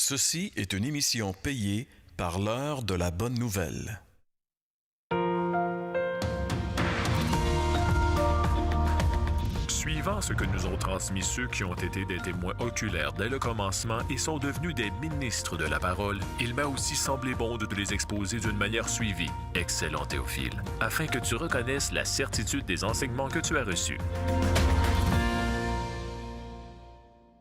Ceci est une émission payée par l'heure de la bonne nouvelle. Suivant ce que nous ont transmis ceux qui ont été des témoins oculaires dès le commencement et sont devenus des ministres de la parole, il m'a aussi semblé bon de te les exposer d'une manière suivie, excellent Théophile, afin que tu reconnaisses la certitude des enseignements que tu as reçus.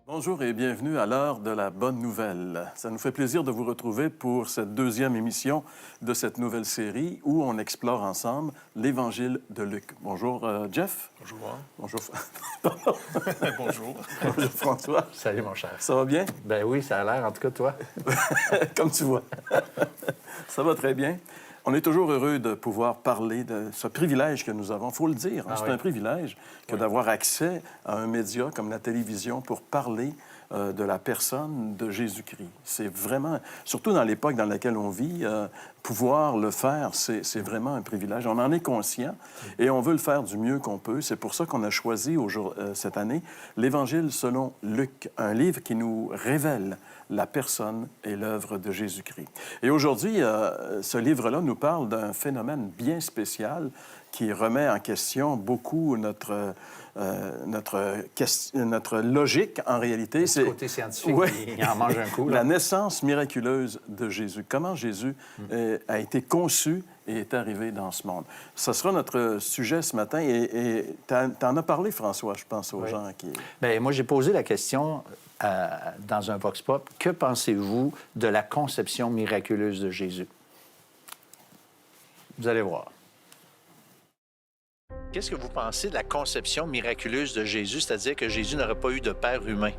Bonjour et bienvenue à l'heure de la bonne nouvelle. Ça nous fait plaisir de vous retrouver pour cette deuxième émission de cette nouvelle série où on explore ensemble l'Évangile de Luc. Bonjour Jeff. Bonjour. Bonjour. Bonjour. Bonjour François. Salut, mon cher. Ça va bien? Ben oui, ça a l'air, en tout cas, toi. Comme tu vois. Ça va très bien. On est toujours heureux de pouvoir parler de ce privilège que nous avons. Il faut le dire, c'est un privilège que d'avoir accès à un média comme la télévision pour parler de la personne de Jésus-Christ. C'est vraiment, surtout dans l'époque dans laquelle on vit, pouvoir le faire, c'est vraiment un privilège. On en est conscient et on veut le faire du mieux qu'on peut. C'est pour ça qu'on a choisi cette année l'Évangile selon Luc, un livre qui nous révèle la personne et l'œuvre de Jésus-Christ. Et aujourd'hui, ce livre-là nous parle d'un phénomène bien spécial qui remet en question beaucoup notre logique, en réalité. C'est le côté scientifique, il en mange un coup. La naissance miraculeuse de Jésus. Comment Jésus a été conçu et est arrivé dans ce monde. Ce sera notre sujet ce matin. Et tu en as parlé, François, je pense, aux gens qui... Bien, moi, j'ai posé la question dans un Vox Pop. Que pensez-vous de la conception miraculeuse de Jésus? Vous allez voir. Qu'est-ce que vous pensez de la conception miraculeuse de Jésus, c'est-à-dire que Jésus n'aurait pas eu de père humain?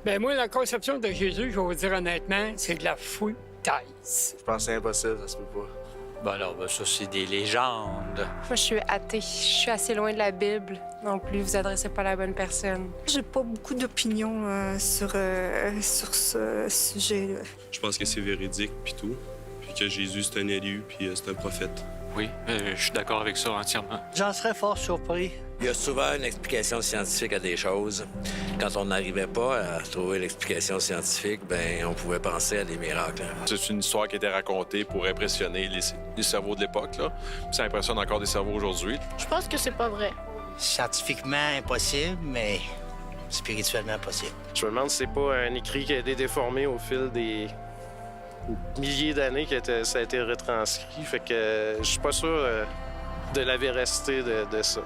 Bien, moi, la conception de Jésus, je vais vous dire honnêtement, c'est de la foutaise. Je pense que c'est impossible, ça se peut pas. Ben non, ben ça, c'est des légendes. Moi, je suis athée. Je suis assez loin de la Bible. Non plus, vous adressez pas à la bonne personne. J'ai pas beaucoup d'opinion sur ce sujet-là. Je pense que c'est véridique, puis tout. Puis que Jésus, c'est un élu, puis c'est un prophète. Oui, je suis d'accord avec ça entièrement. J'en serais fort surpris. Il y a souvent une explication scientifique à des choses. Quand on n'arrivait pas à trouver l'explication scientifique, ben on pouvait penser à des miracles. C'est une histoire qui a été racontée pour impressionner les cerveaux de l'époque, là. Ça impressionne encore des cerveaux aujourd'hui. Je pense que c'est pas vrai. Scientifiquement impossible, mais spirituellement possible. Je me demande si c'est pas un écrit qui a été déformé au fil des milliers d'années que ça a été retranscrit. Fait que je suis pas sûr de la véracité de ça.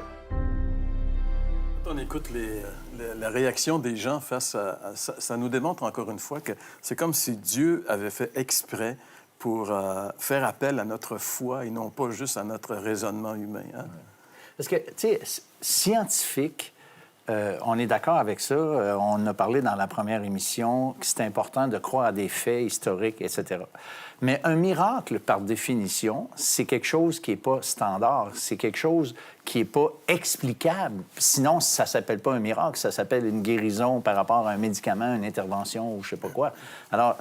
Quand on écoute la réaction des gens face à ça, ça nous démontre encore une fois que c'est comme si Dieu avait fait exprès pour faire appel à notre foi et non pas juste à notre raisonnement humain. Hein? Parce que, tu sais, scientifique, on est d'accord avec ça. On a parlé dans la première émission que c'est important de croire à des faits historiques, etc. Mais un miracle, par définition, c'est quelque chose qui n'est pas standard. C'est quelque chose qui n'est pas explicable. Sinon, ça ne s'appelle pas un miracle. Ça s'appelle une guérison par rapport à un médicament, une intervention ou je ne sais pas quoi. Alors,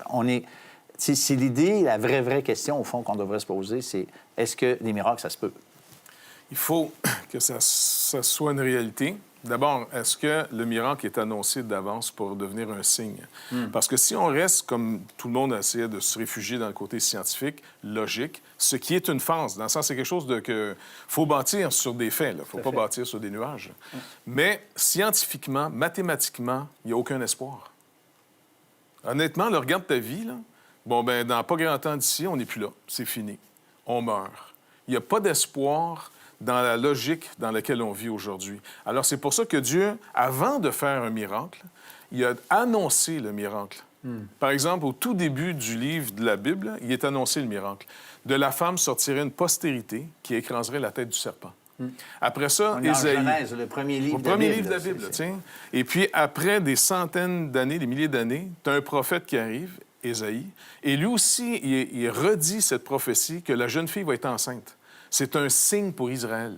c'est l'idée, la vraie question, au fond, qu'on devrait se poser, c'est est-ce que les miracles, ça se peut? Il faut que ça soit une réalité. D'abord, est-ce que le miracle est annoncé d'avance pour devenir un signe? Parce que si on reste, comme tout le monde essayait de se réfugier dans le côté scientifique, logique, ce qui est une farce, dans le sens, c'est quelque chose que faut bâtir sur des faits, il ne faut pas bâtir sur des nuages. Mais scientifiquement, mathématiquement, il n'y a aucun espoir. Honnêtement, là, regarde ta vie, là. Bon, ben dans pas grand temps d'ici, on n'est plus là. C'est fini. On meurt. Il n'y a pas d'espoir dans la logique dans laquelle on vit aujourd'hui. Alors, c'est pour ça que Dieu, avant de faire un miracle, il a annoncé le miracle. Par exemple, au tout début du livre de la Bible, il est annoncé le miracle. De la femme sortirait une postérité qui écraserait la tête du serpent. Après ça, Ésaïe, Genèse, le premier livre de la Bible. Tiens. Et puis, après des centaines d'années, des milliers d'années, tu as un prophète qui arrive, Ésaïe, et lui aussi, il redit cette prophétie que la jeune fille va être enceinte. C'est un signe pour Israël.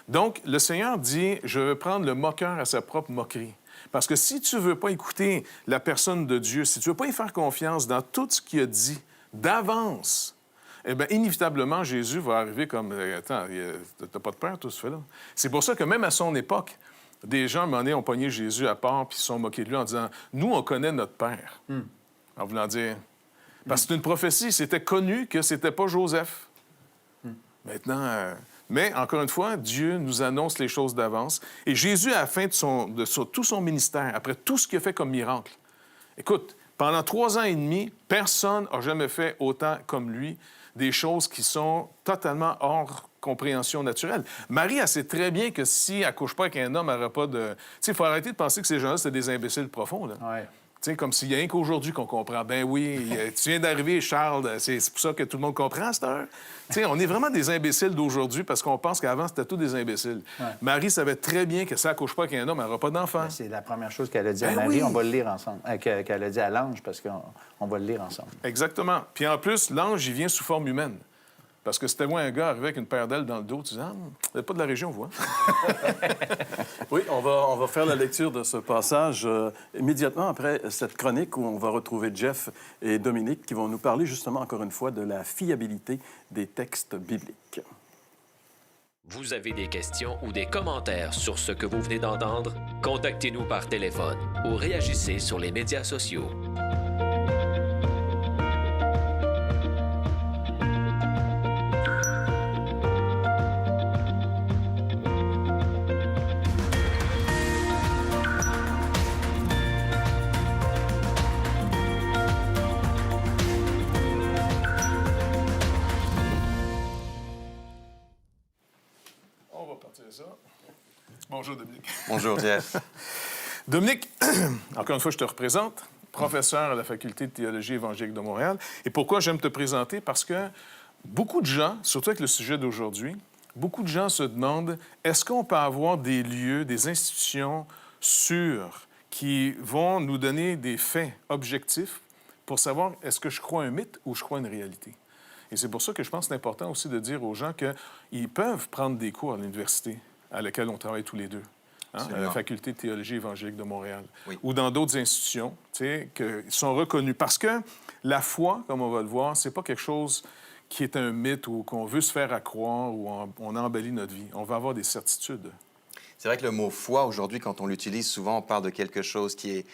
Donc, le Seigneur dit, je veux prendre le moqueur à sa propre moquerie. Parce que si tu ne veux pas écouter la personne de Dieu, si tu ne veux pas y faire confiance dans tout ce qu'il a dit d'avance, eh bien, inévitablement, Jésus va arriver comme, attends, t'as pas de peur, tout ce fait-là. C'est pour ça que même à son époque, des gens, à un moment donné, ont pogné Jésus à part puis se sont moqués de lui en disant, nous, on connaît notre Père. En voulant dire... Parce que c'est une prophétie, c'était connu que c'était pas Joseph. Maintenant... Mais, encore une fois, Dieu nous annonce les choses d'avance. Et Jésus, à la fin de tout son ministère, après tout ce qu'il a fait comme miracle, écoute, pendant 3 ans et demi, personne n'a jamais fait autant comme lui des choses qui sont totalement hors compréhension naturelle. Marie, elle sait très bien que si elle ne couche pas avec un homme, elle n'aura pas de... Tu sais, il faut arrêter de penser que ces gens-là, c'est des imbéciles profonds, là. Ouais. Tu sais, comme s'il n'y a rien qu'aujourd'hui qu'on comprend. Ben oui, tu viens d'arriver, Charles, c'est pour ça que tout le monde comprend à cette heure. Tu sais, on est vraiment des imbéciles d'aujourd'hui parce qu'on pense qu'avant, c'était tous des imbéciles. Ouais. Marie savait très bien que si elle ne couche pas avec un homme, elle n'aura pas d'enfant. Ben, c'est la première chose qu'elle a dit à Marie. On va le lire ensemble. Qu'elle a dit à l'ange, parce qu'on va le lire ensemble. Exactement. Puis en plus, l'ange, il vient sous forme humaine. Parce que c'était moi un gars arrivé avec une paire d'ailes dans le dos, tu dis, ah, vous n'êtes pas de la région, vous, hein? Oui, on va faire la lecture de ce passage immédiatement après cette chronique où on va retrouver Jeff et Dominique qui vont nous parler justement, encore une fois, de la fiabilité des textes bibliques. Vous avez des questions ou des commentaires sur ce que vous venez d'entendre? Contactez-nous par téléphone ou réagissez sur les médias sociaux. Bonjour, Dominique. Bonjour, Jeff. Dominique, encore une fois, je te représente, professeur à la Faculté de théologie évangélique de Montréal. Et pourquoi j'aime te présenter? Parce que beaucoup de gens, surtout avec le sujet d'aujourd'hui, beaucoup de gens se demandent, est-ce qu'on peut avoir des lieux, des institutions sûres qui vont nous donner des faits objectifs pour savoir est-ce que je crois un mythe ou je crois une réalité? Et c'est pour ça que je pense que c'est important aussi de dire aux gens qu'ils peuvent prendre des cours à l'université à laquelle on travaille tous les deux, hein, à la Faculté de théologie évangélique de Montréal, oui, ou dans d'autres institutions, tu sais, qui sont reconnues. Parce que la foi, comme on va le voir, c'est pas quelque chose qui est un mythe ou qu'on veut se faire à croire ou on embellit notre vie. On va avoir des certitudes. C'est vrai que le mot foi, aujourd'hui, quand on l'utilise, souvent, on parle de quelque chose qui est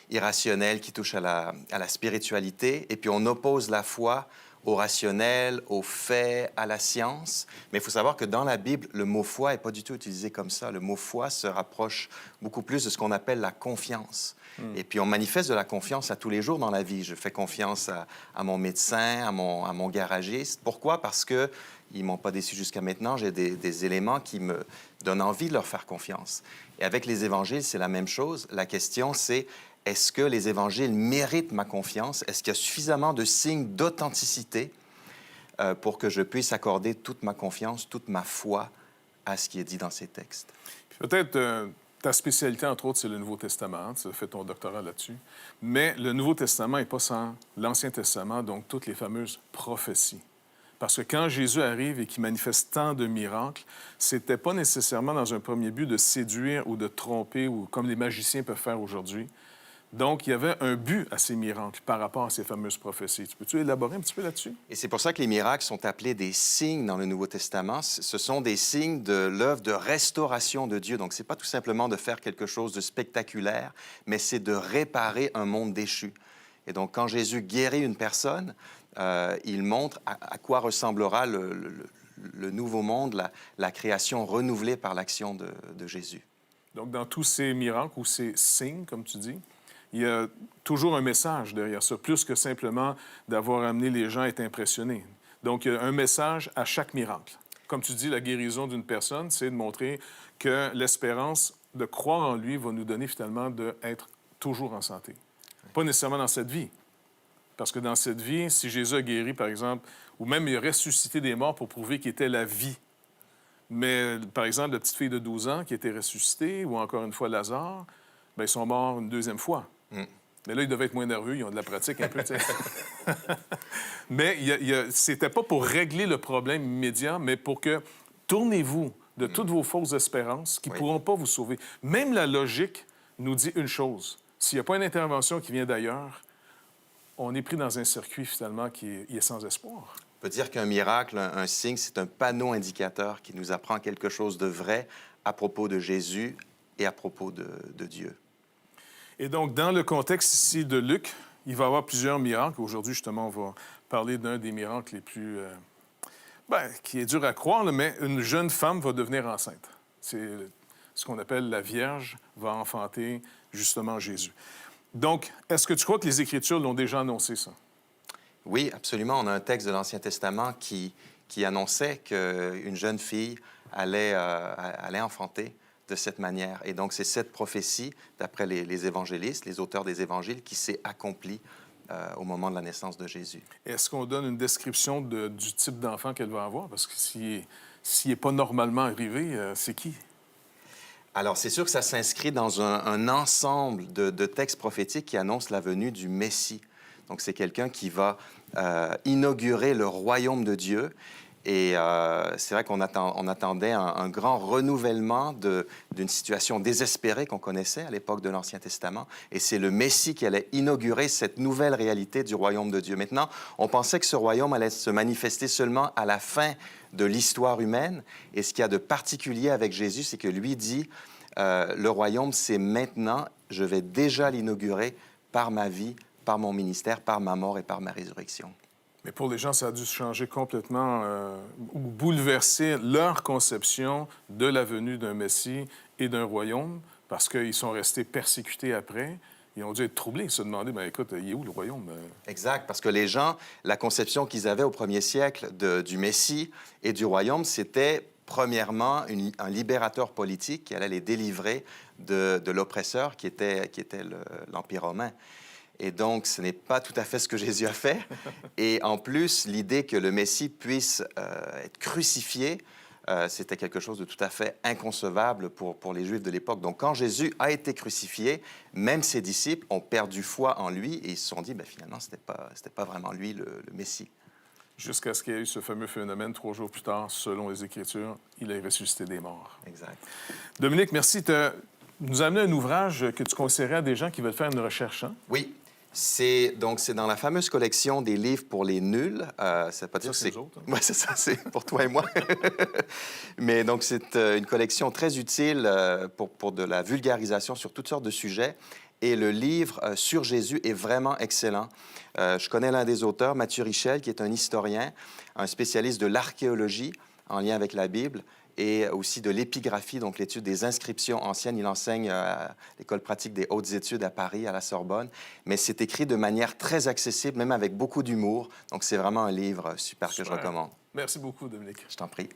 irrationnel, qui touche à la spiritualité, et puis on oppose la foi au rationnel, aux faits, à la science. Mais il faut savoir que dans la Bible, le mot foi n'est pas du tout utilisé comme ça. Le mot foi se rapproche beaucoup plus de ce qu'on appelle la confiance. Et puis on manifeste de la confiance à tous les jours dans la vie. Je fais confiance à mon médecin, à mon garagiste. Pourquoi? Parce qu'ils ne m'ont pas déçu jusqu'à maintenant. J'ai des éléments qui me donnent envie de leur faire confiance. Et avec les évangiles, c'est la même chose. La question, c'est: est-ce que les évangiles méritent ma confiance? Est-ce qu'il y a suffisamment de signes d'authenticité pour que je puisse accorder toute ma confiance, toute ma foi à ce qui est dit dans ces textes? Peut-être ta spécialité, entre autres, c'est le Nouveau Testament. Tu as fait ton doctorat là-dessus. Mais le Nouveau Testament n'est pas sans l'Ancien Testament, donc toutes les fameuses prophéties. Parce que quand Jésus arrive et qu'il manifeste tant de miracles, c'était pas nécessairement dans un premier but de séduire ou de tromper, ou comme les magiciens peuvent faire aujourd'hui. Donc, il y avait un but à ces miracles par rapport à ces fameuses prophéties. Peux-tu élaborer un petit peu là-dessus? Et c'est pour ça que les miracles sont appelés des signes dans le Nouveau Testament. Ce sont des signes de l'œuvre de restauration de Dieu. Donc, ce n'est pas tout simplement de faire quelque chose de spectaculaire, mais c'est de réparer un monde déchu. Et donc, quand Jésus guérit une personne, il montre à quoi ressemblera le nouveau monde, la création renouvelée par l'action de Jésus. Donc, dans tous ces miracles ou ces signes, comme tu dis, il y a toujours un message derrière ça, plus que simplement d'avoir amené les gens à être impressionnés. Donc, il y a un message à chaque miracle. Comme tu dis, la guérison d'une personne, c'est de montrer que l'espérance de croire en lui va nous donner finalement d'être toujours en santé. Pas nécessairement dans cette vie. Parce que dans cette vie, si Jésus a guéri, par exemple, ou même il a ressuscité des morts pour prouver qu'il était la vie. Mais, par exemple, la petite fille de 12 ans qui était ressuscitée, ou encore une fois Lazare, bien, ils sont morts une deuxième fois. Mais là, ils devaient être moins nerveux, ils ont de la pratique un peu, tu sais. Mais c'était pas pour régler le problème immédiat, mais pour que tournez-vous de toutes vos fausses espérances qui ne pourront pas vous sauver. Même la logique nous dit une chose. S'il n'y a pas une intervention qui vient d'ailleurs, on est pris dans un circuit, finalement, qui est sans espoir. On peut dire qu'un miracle, un signe, c'est un panneau indicateur qui nous apprend quelque chose de vrai à propos de Jésus et à propos de Dieu. Et donc, dans le contexte ici de Luc, il va y avoir plusieurs miracles. Aujourd'hui, justement, on va parler d'un des miracles les plus... qui est dur à croire, là, mais une jeune femme va devenir enceinte. C'est ce qu'on appelle la Vierge va enfanter justement Jésus. Donc, est-ce que tu crois que les Écritures l'ont déjà annoncé, ça? Oui, absolument. On a un texte de l'Ancien Testament qui annonçait qu'une jeune fille allait enfanter de cette manière. Et donc, c'est cette prophétie, d'après les évangélistes, les auteurs des évangiles, qui s'est accomplie au moment de la naissance de Jésus. Est-ce qu'on donne une description du type d'enfant qu'elle va avoir? Parce que s'il n'est pas normalement arrivé, c'est qui? Alors, c'est sûr que ça s'inscrit dans un ensemble de textes prophétiques qui annoncent la venue du Messie. Donc, c'est quelqu'un qui va inaugurer le royaume de Dieu. Et c'est vrai qu'on attendait un grand renouvellement d'une situation désespérée qu'on connaissait à l'époque de l'Ancien Testament. Et c'est le Messie qui allait inaugurer cette nouvelle réalité du royaume de Dieu. Maintenant, on pensait que ce royaume allait se manifester seulement à la fin de l'histoire humaine. Et ce qu'il y a de particulier avec Jésus, c'est que lui dit, le royaume, c'est maintenant, je vais déjà l'inaugurer par ma vie, par mon ministère, par ma mort et par ma résurrection. Mais pour les gens, ça a dû changer complètement ou bouleverser leur conception de la venue d'un Messie et d'un royaume, parce qu'ils sont restés persécutés après. Ils ont dû être troublés, se demander, bien, écoute, il est où le royaume? Exact, parce que les gens, la conception qu'ils avaient au premier siècle du Messie et du royaume, c'était premièrement un libérateur politique qui allait les délivrer de l'oppresseur qui était l'Empire romain. Et donc, ce n'est pas tout à fait ce que Jésus a fait. Et en plus, l'idée que le Messie puisse être crucifié, c'était quelque chose de tout à fait inconcevable pour les Juifs de l'époque. Donc, quand Jésus a été crucifié, même ses disciples ont perdu foi en lui et ils se sont dit, bien, finalement, ce n'était pas vraiment lui le Messie. Jusqu'à ce qu'il y ait eu ce fameux phénomène, 3 jours plus tard, selon les Écritures, il est ressuscité des morts. Exact. Dominique, merci. Tu nous as amené un ouvrage que tu conseillerais à des gens qui veulent faire une recherche, hein? Oui. C'est dans la fameuse collection des livres pour les nuls. Ça pas dire que c'est... Oui, c'est ça, c'est pour toi et moi. Mais donc, c'est une collection très utile pour de la vulgarisation sur toutes sortes de sujets. Et le livre sur Jésus est vraiment excellent. Je connais l'un des auteurs, Mathieu Richel, qui est un historien, un spécialiste de l'archéologie en lien avec la Bible et aussi de l'épigraphie, donc l'étude des inscriptions anciennes. Il enseigne à l'École pratique des hautes études à Paris, à la Sorbonne. Mais c'est écrit de manière très accessible, même avec beaucoup d'humour. Donc, c'est vraiment un livre super que je recommande. Merci beaucoup, Dominique. Je t'en prie.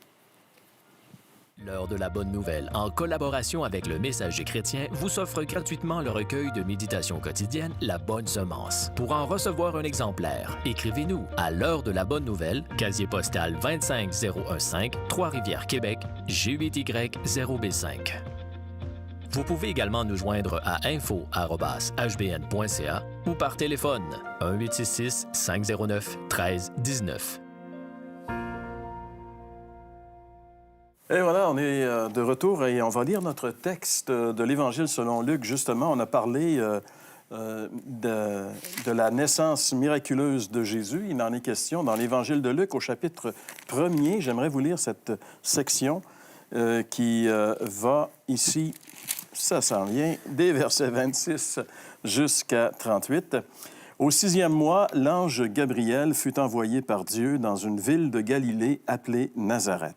L'heure de la bonne nouvelle, en collaboration avec le Messager chrétien, vous offre gratuitement le recueil de méditation quotidienne La Bonne Semence. Pour en recevoir un exemplaire, écrivez-nous à l'heure de la bonne nouvelle, casier postal 25015, Trois-Rivières, Québec, G8Y0B5. Vous pouvez également nous joindre à info@hbn.ca ou par téléphone 1-866-509-1319. Et voilà, on est de retour et on va lire notre texte de l'Évangile selon Luc. Justement, on a parlé de la naissance miraculeuse de Jésus. Il en est question dans l'Évangile de Luc au chapitre 1er. J'aimerais vous lire cette section qui va ici, ça s'en vient, des versets 26 jusqu'à 38. Au 6e mois, l'ange Gabriel fut envoyé par Dieu dans une ville de Galilée appelée Nazareth,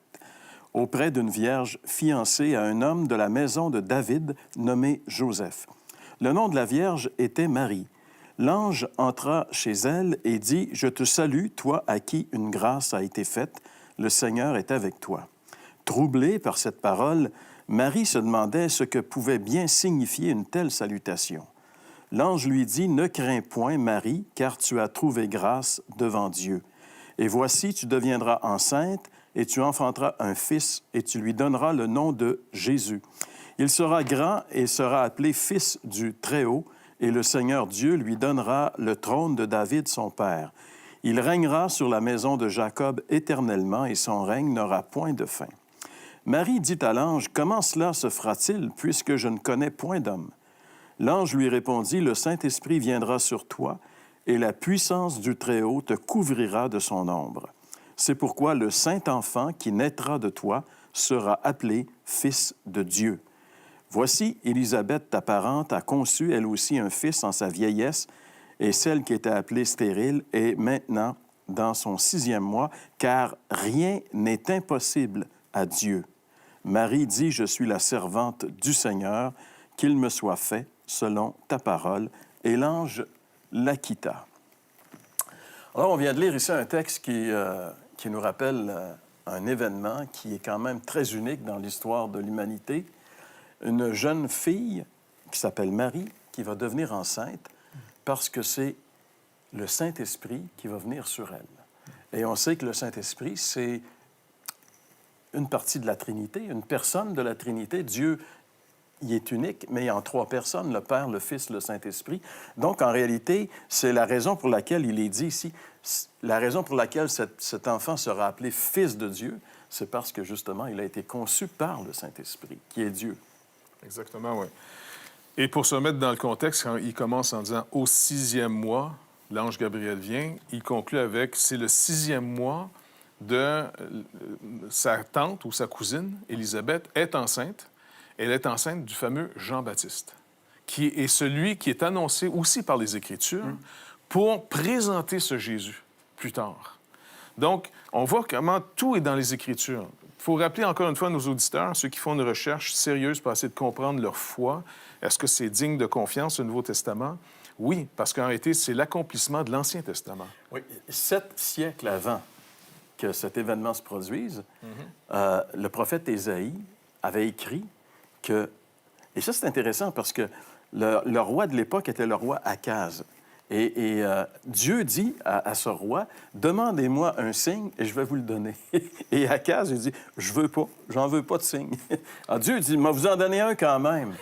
auprès d'une vierge fiancée à un homme de la maison de David nommé Joseph. Le nom de la vierge était Marie. L'ange entra chez elle et dit, « Je te salue, toi à qui une grâce a été faite, le Seigneur est avec toi. » Troublée par cette parole, Marie se demandait ce que pouvait bien signifier une telle salutation. L'ange lui dit, « Ne crains point, Marie, car tu as trouvé grâce devant Dieu. Et voici, tu deviendras enceinte, et tu enfanteras un fils, et tu lui donneras le nom de Jésus. Il sera grand et sera appelé Fils du Très-Haut, et le Seigneur Dieu lui donnera le trône de David, son père. Il régnera sur la maison de Jacob éternellement, et son règne n'aura point de fin. » Marie dit à l'ange, « Comment cela se fera-t-il, puisque je ne connais point d'homme? » L'ange lui répondit, « Le Saint-Esprit viendra sur toi, et la puissance du Très-Haut te couvrira de son ombre. C'est pourquoi le Saint-Enfant qui naîtra de toi sera appelé Fils de Dieu. Voici, Élisabeth, ta parente, a conçu elle aussi un fils en sa vieillesse, et celle qui était appelée stérile est maintenant dans son 6e mois, car rien n'est impossible à Dieu. Marie dit, je suis la servante du Seigneur, qu'il me soit fait selon ta parole. Et l'ange la quitta. Alors, on vient de lire ici un texte qui nous rappelle un événement qui est quand même très unique dans l'histoire de l'humanité. Une jeune fille qui s'appelle Marie, qui va devenir enceinte parce que c'est le Saint-Esprit qui va venir sur elle. Et on sait que le Saint-Esprit, c'est une partie de la Trinité, une personne de la Trinité. Dieu, il est unique, mais il y a en 3 personnes, le Père, le Fils, le Saint-Esprit. Donc, en réalité, c'est la raison pour laquelle il est dit ici, la raison pour laquelle cet enfant sera appelé Fils de Dieu, c'est parce que, justement, il a été conçu par le Saint-Esprit, qui est Dieu. Exactement, oui. Et pour se mettre dans le contexte, quand il commence en disant « au 6e mois », l'ange Gabriel vient, il conclut avec « c'est le 6e mois de sa tante ou sa cousine, Élisabeth, est enceinte. Elle est enceinte du fameux Jean-Baptiste, qui est celui qui est annoncé aussi par les Écritures pour présenter ce Jésus plus tard. Donc, on voit comment tout est dans les Écritures. Il faut rappeler encore une fois à nos auditeurs, ceux qui font une recherche sérieuse pour essayer de comprendre leur foi, est-ce que c'est digne de confiance, le Nouveau Testament? Oui, parce qu'en réalité, c'est l'accomplissement de l'Ancien Testament. Oui, 7 siècles avant que cet événement se produise, le prophète Ésaïe avait écrit que... Et ça, c'est intéressant parce que le roi de l'époque était le roi Akaz. Et Dieu dit à ce roi, « Demandez-moi un signe et je vais vous le donner. » Et Akaz, il dit, « Je veux pas, j'en veux pas de signe. » Alors Dieu dit, « Mais vous en donnez un quand même. »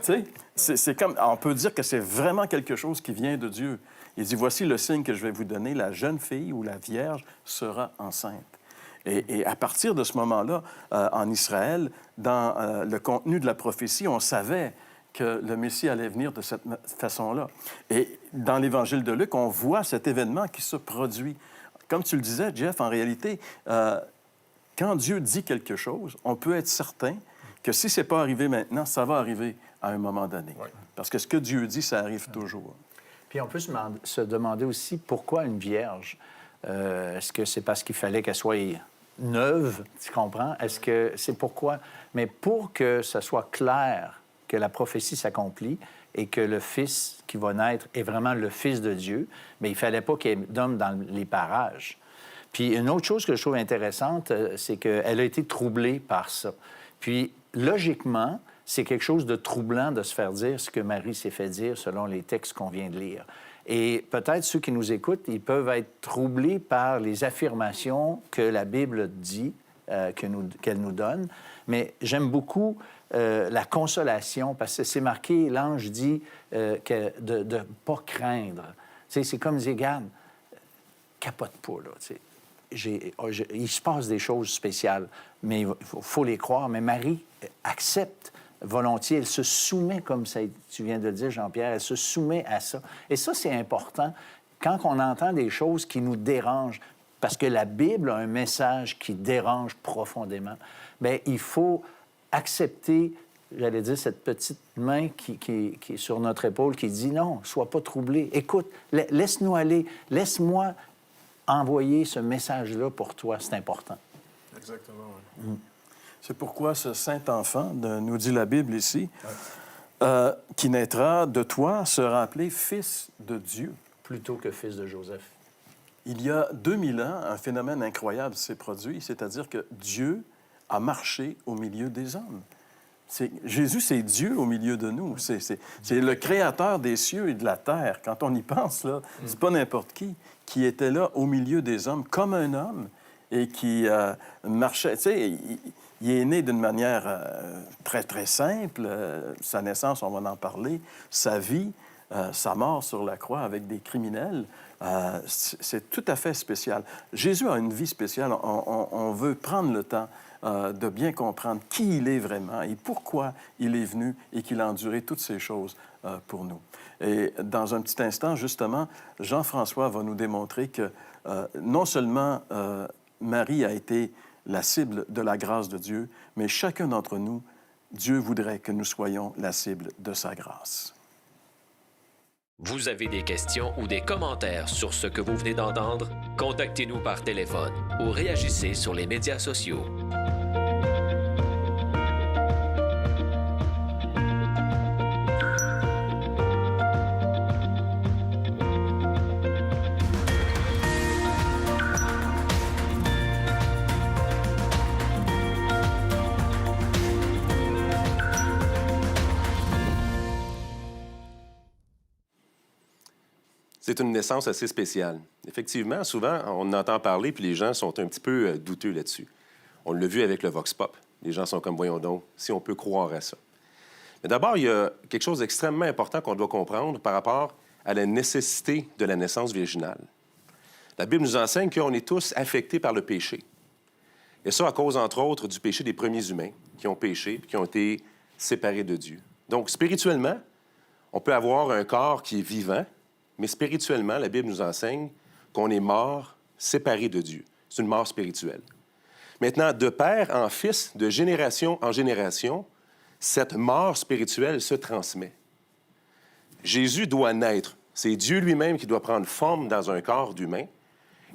Tu sais, c'est comme... On peut dire que c'est vraiment quelque chose qui vient de Dieu. Il dit, « Voici le signe que je vais vous donner, la jeune fille ou la vierge sera enceinte. » Et à partir de ce moment-là, en Israël, dans le contenu de la prophétie, on savait que le Messie allait venir de cette façon-là. Et dans l'Évangile de Luc, on voit cet événement qui se produit. Comme tu le disais, Jeff, en réalité, quand Dieu dit quelque chose, on peut être certain que si ce n'est pas arrivé maintenant, ça va arriver à un moment donné. Oui. Parce que ce que Dieu dit, ça arrive toujours. Puis on peut se demander aussi pourquoi une vierge. Est-ce que c'est parce qu'il fallait qu'elle soit neuve, tu comprends? Est-ce que c'est pourquoi? Mais pour que ce soit clair que la prophétie s'accomplit et que le Fils qui va naître est vraiment le Fils de Dieu, bien, il ne fallait pas qu'il y ait d'homme dans les parages. Puis une autre chose que je trouve intéressante, c'est qu'elle a été troublée par ça. Puis, logiquement, c'est quelque chose de troublant de se faire dire ce que Marie s'est fait dire selon les textes qu'on vient de lire. Et peut-être ceux qui nous écoutent, ils peuvent être troublés par les affirmations que la Bible dit, qu'elle nous donne. Mais j'aime beaucoup la consolation, parce que c'est marqué, l'ange dit que de ne pas craindre. Tu sais, c'est comme dire, regarde, capote pas, là. Tu sais. Il se passe des choses spéciales, mais il faut les croire. Mais Marie accepte volontiers, elle se soumet, comme ça, tu viens de le dire, Jean-Pierre, elle se soumet à ça. Et ça, c'est important quand on entend des choses qui nous dérangent, parce que la Bible a un message qui dérange profondément. Bien, il faut accepter, j'allais dire, cette petite main qui est sur notre épaule qui dit « Non, sois pas troublé. Écoute, laisse-nous aller. Laisse-moi envoyer ce message-là pour toi. C'est important. » Exactement, oui. C'est pourquoi ce saint enfant, nous dit la Bible ici, qui naîtra de toi sera appelé Fils de Dieu. Plutôt que Fils de Joseph. Il y a 2000 ans, un phénomène incroyable s'est produit, c'est-à-dire que Dieu a marché au milieu des hommes. Jésus, c'est Dieu au milieu de nous. C'est le créateur des cieux et de la terre. Quand on y pense, là, c'est pas n'importe qui était là au milieu des hommes comme un homme et qui marchait. Tu sais, il est né d'une manière très, très simple. Sa naissance, on va en parler. Sa vie, sa mort sur la croix avec des criminels, c'est tout à fait spécial. Jésus a une vie spéciale. On veut prendre le temps de bien comprendre qui il est vraiment et pourquoi il est venu et qu'il a enduré toutes ces choses pour nous. Et dans un petit instant, justement, Jean-François va nous démontrer que non seulement Marie a été la cible de la grâce de Dieu, mais chacun d'entre nous, Dieu voudrait que nous soyons la cible de sa grâce. Vous avez des questions ou des commentaires sur ce que vous venez d'entendre? Contactez-nous par téléphone ou réagissez sur les médias sociaux. C'est une naissance assez spéciale. Effectivement, souvent, on entend parler, puis les gens sont un petit peu douteux là-dessus. On l'a vu avec le Vox Pop. Les gens sont comme, voyons donc, si on peut croire à ça. Mais d'abord, il y a quelque chose d'extrêmement important qu'on doit comprendre par rapport à la nécessité de la naissance virginale. La Bible nous enseigne qu'on est tous affectés par le péché. Et ça à cause, entre autres, du péché des premiers humains qui ont péché et qui ont été séparés de Dieu. Donc, spirituellement, on peut avoir un corps qui est vivant, mais spirituellement, la Bible nous enseigne qu'on est mort, séparé de Dieu. C'est une mort spirituelle. Maintenant, de père en fils, de génération en génération, cette mort spirituelle se transmet. Jésus doit naître. C'est Dieu lui-même qui doit prendre forme dans un corps d'humain.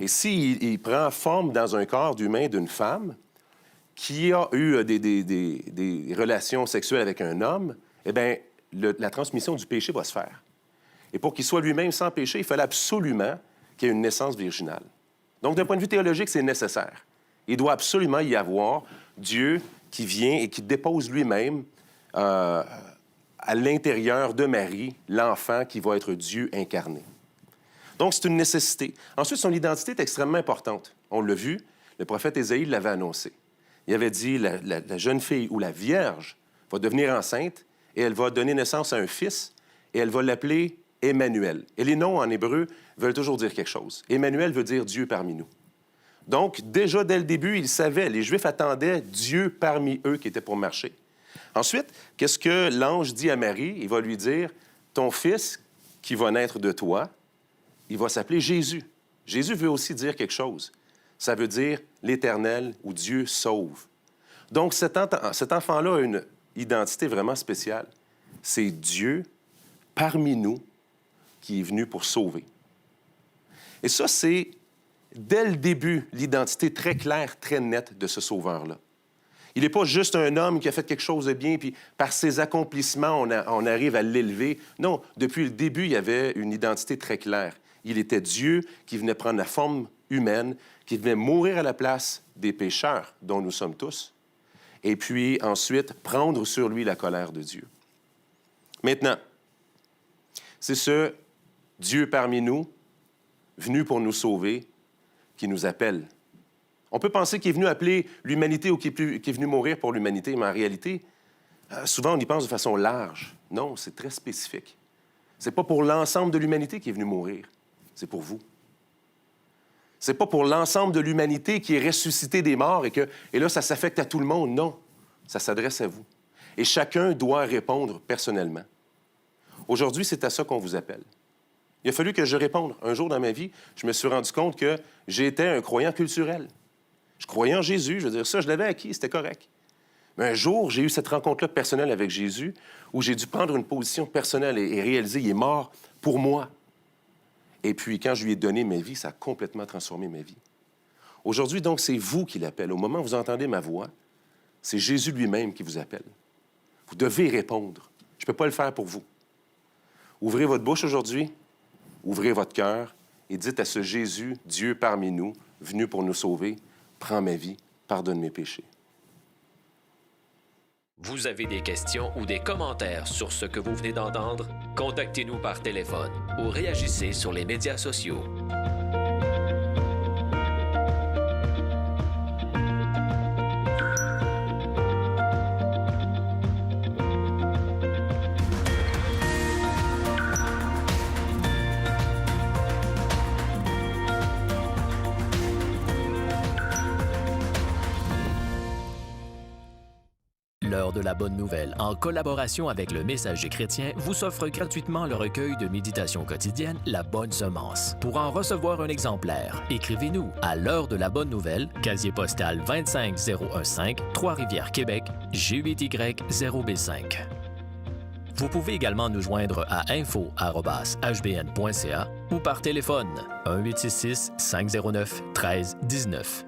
Et s'il prend forme dans un corps d'humain d'une femme qui a eu des relations sexuelles avec un homme, eh bien, la transmission du péché va se faire. Et pour qu'il soit lui-même sans péché, il fallait absolument qu'il y ait une naissance virginale. Donc, d'un point de vue théologique, c'est nécessaire. Il doit absolument y avoir Dieu qui vient et qui dépose lui-même à l'intérieur de Marie l'enfant qui va être Dieu incarné. Donc, c'est une nécessité. Ensuite, son identité est extrêmement importante. On l'a vu, le prophète Ésaïe l'avait annoncé. Il avait dit, la jeune fille ou la Vierge va devenir enceinte et elle va donner naissance à un fils et elle va l'appeler Emmanuel. Et les noms en hébreu veulent toujours dire quelque chose. Emmanuel veut dire Dieu parmi nous. Donc, déjà dès le début, ils savaient, les Juifs attendaient Dieu parmi eux qui était pour marcher. Ensuite, qu'est-ce que l'ange dit à Marie? Il va lui dire, ton fils qui va naître de toi, il va s'appeler Jésus. Jésus veut aussi dire quelque chose. Ça veut dire l'Éternel ou Dieu sauve. Donc, cet enfant-là a une identité vraiment spéciale. C'est Dieu parmi nous qui est venu pour sauver. Et ça, c'est, dès le début, l'identité très claire, très nette de ce sauveur-là. Il n'est pas juste un homme qui a fait quelque chose de bien, puis par ses accomplissements, on arrive à l'élever. Non, depuis le début, il y avait une identité très claire. Il était Dieu qui venait prendre la forme humaine, qui venait mourir à la place des pécheurs, dont nous sommes tous, et puis ensuite prendre sur lui la colère de Dieu. Maintenant, c'est ce Dieu parmi nous, venu pour nous sauver, qui nous appelle. On peut penser qu'il est venu appeler l'humanité ou qu'il est venu mourir pour l'humanité, mais en réalité, souvent on y pense de façon large. Non, c'est très spécifique. C'est pas pour l'ensemble de l'humanité qui est venu mourir, c'est pour vous. C'est pas pour l'ensemble de l'humanité qui est ressuscité des morts et là, ça s'affecte à tout le monde. Non, ça s'adresse à vous. Et chacun doit répondre personnellement. Aujourd'hui, c'est à ça qu'on vous appelle. Il a fallu que je réponde. Un jour dans ma vie, je me suis rendu compte que j'étais un croyant culturel. Je croyais en Jésus, je veux dire, ça, je l'avais acquis, c'était correct. Mais un jour, j'ai eu cette rencontre-là personnelle avec Jésus, où j'ai dû prendre une position personnelle et réaliser qu'il est mort pour moi. Et puis, quand je lui ai donné ma vie, ça a complètement transformé ma vie. Aujourd'hui, donc, c'est vous qui l'appelle. Au moment où vous entendez ma voix, c'est Jésus lui-même qui vous appelle. Vous devez répondre. Je ne peux pas le faire pour vous. Ouvrez votre bouche aujourd'hui, ouvrez votre cœur et dites à ce Jésus, Dieu parmi nous, venu pour nous sauver, prends ma vie, pardonne mes péchés. Vous avez des questions ou des commentaires sur ce que vous venez d'entendre? Contactez-nous par téléphone ou réagissez sur les médias sociaux. L'heure de la bonne nouvelle, en collaboration avec le Messager chrétien, vous offre gratuitement le recueil de méditation quotidienne La Bonne Semence. Pour en recevoir un exemplaire, écrivez-nous à l'heure de la bonne nouvelle, casier postal 25015, Trois-Rivières, Québec, G8Y0B5. Vous pouvez également nous joindre à info@hbn.ca ou par téléphone 1-866-509-1319.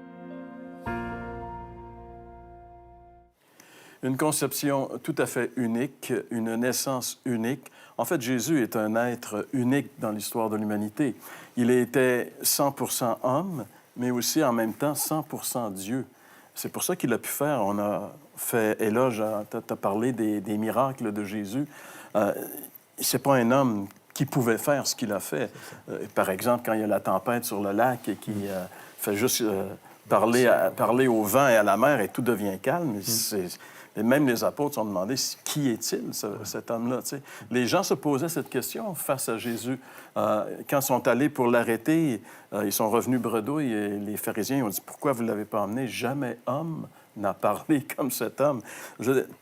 Une conception tout à fait unique, une naissance unique. En fait, Jésus est un être unique dans l'histoire de l'humanité. Il était 100% homme, mais aussi en même temps 100% Dieu. C'est pour ça qu'il a pu faire, on a fait éloge, tu as parlé des miracles de Jésus. C'est pas un homme qui pouvait faire ce qu'il a fait. Par exemple, quand il y a la tempête sur le lac et qu'il fait juste parler au vent et à la mer et tout devient calme, et même les apôtres se sont demandé qui est-il, cet homme-là. T'sais. Les gens se posaient cette question face à Jésus. Quand ils sont allés pour l'arrêter, ils sont revenus bredouilles et les pharisiens ont dit « Pourquoi vous ne l'avez pas emmené? Jamais homme n'a parlé comme cet homme. »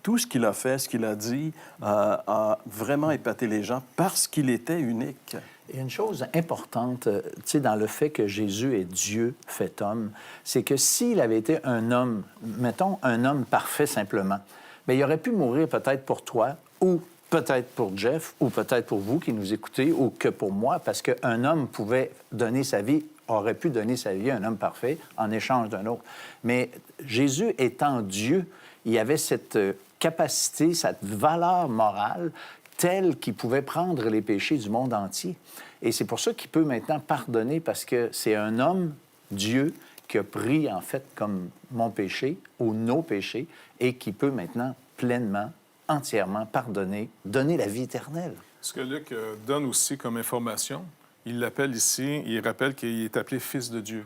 Tout ce qu'il a fait, ce qu'il a dit, a vraiment épaté les gens parce qu'il était unique. Il y a une chose importante, dans le fait que Jésus est Dieu fait homme, c'est que s'il avait été un homme, mettons un homme parfait simplement, bien, il aurait pu mourir peut-être pour toi ou peut-être pour Jeff ou peut-être pour vous qui nous écoutez ou que pour moi, parce qu'un homme pouvait donner sa vie, aurait pu donner sa vie à un homme parfait en échange d'un autre. Mais Jésus étant Dieu, il avait cette capacité, cette valeur morale tel qu'il pouvait prendre les péchés du monde entier. Et c'est pour ça qu'il peut maintenant pardonner, parce que c'est un homme, Dieu, qui a pris, en fait, comme mon péché ou nos péchés, et qui peut maintenant pleinement, entièrement pardonner, donner la vie éternelle. Ce que Luc donne aussi comme information, il l'appelle ici, il rappelle qu'il est appelé Fils de Dieu.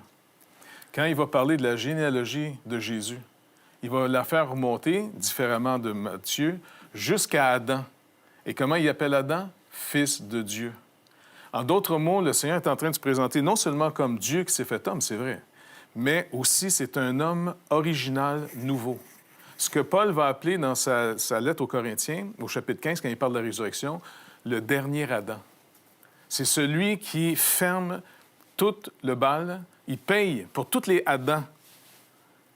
Quand il va parler de la généalogie de Jésus, il va la faire remonter, différemment de Matthieu, jusqu'à Adam. Et comment il appelle Adam? Fils de Dieu. En d'autres mots, le Seigneur est en train de se présenter non seulement comme Dieu qui s'est fait homme, c'est vrai, mais aussi c'est un homme original, nouveau. Ce que Paul va appeler dans sa lettre aux Corinthiens, au chapitre 15, quand il parle de la résurrection, le dernier Adam. C'est celui qui ferme tout le bal, il paye pour tous les Adams.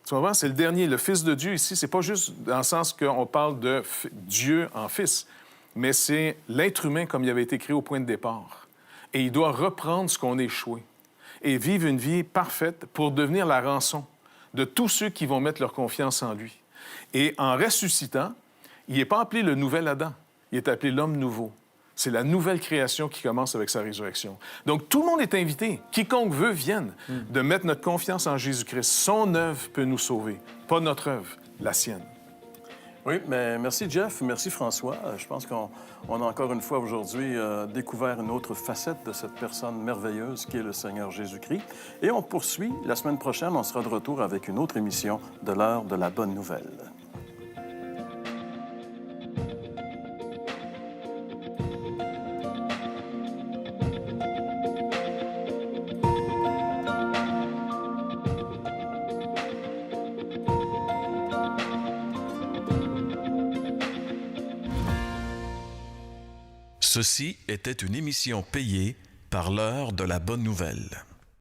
Tu vois, c'est le dernier, le Fils de Dieu ici, c'est pas juste dans le sens qu'on parle de Dieu en Fils, mais c'est l'être humain comme il avait été créé au point de départ. Et il doit reprendre ce qu'on a échoué et vivre une vie parfaite pour devenir la rançon de tous ceux qui vont mettre leur confiance en lui. Et en ressuscitant, il n'est pas appelé le nouvel Adam, il est appelé l'homme nouveau. C'est la nouvelle création qui commence avec sa résurrection. Donc, tout le monde est invité. Quiconque veut, vienne, de mettre notre confiance en Jésus-Christ. Son œuvre peut nous sauver, pas notre œuvre, la sienne. Oui, mais merci Jeff, merci François. Je pense qu'on a encore une fois aujourd'hui découvert une autre facette de cette personne merveilleuse qui est le Seigneur Jésus-Christ. Et on poursuit. La semaine prochaine, on sera de retour avec une autre émission de l'heure de la bonne nouvelle. Ceci était une émission payée par l'heure de la bonne nouvelle.